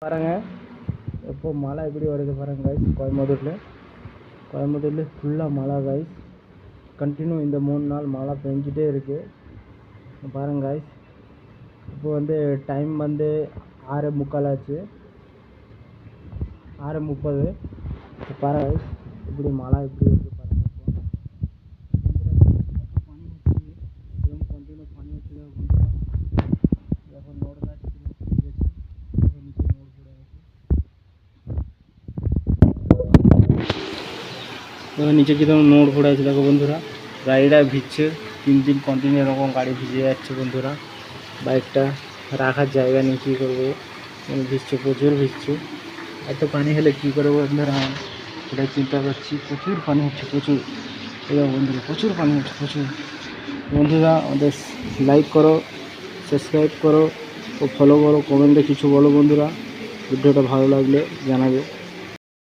பாருங்க எப்போ மழை எப்படி வருது பாருங்க கைஸ். கோயம்புத்தூர்ல ஃபுல்லாக மழை கைஸ். கண்டினியூ இந்த 3 நாள் மழை பெஞ்சிட்டே இருக்குது பாருங்க கைஸ். இப்போ வந்து டைம் வந்து 6:45 ஆச்சு, 6:30. இப்போ பாருங்க கைஸ் இப்படி மழை எப்படி இருக்குது பாருங்க. இப்போ कंटिन्यू पानी होता देखो नोड का नीचे कितम नोड फोड़ा है देखो बंधुरा। गाड़ीटा भिजছে 3 दिन कंटिन्यू एरকম गाड़ी ভিজে যাচ্ছে বন্ধুরা। বাইকটা রাখার জায়গা নেই, কী করবো, ভিজছে, প্রচুর ভিজছে। এত পানি হলে কী করবো বন্ধুরা, সেটাই চিন্তা করছি। প্রচুর পানি হচ্ছে, প্রচুর বন্ধুরা, প্রচুর পানি হচ্ছে, প্রচুর। বন্ধুরা আমাদের লাইক করো, সাবস্ক্রাইব করো ও ফলো করো, কমেন্টে কিছু বলো বন্ধুরা। ভিডিওটা ভালো লাগলে জানাবে।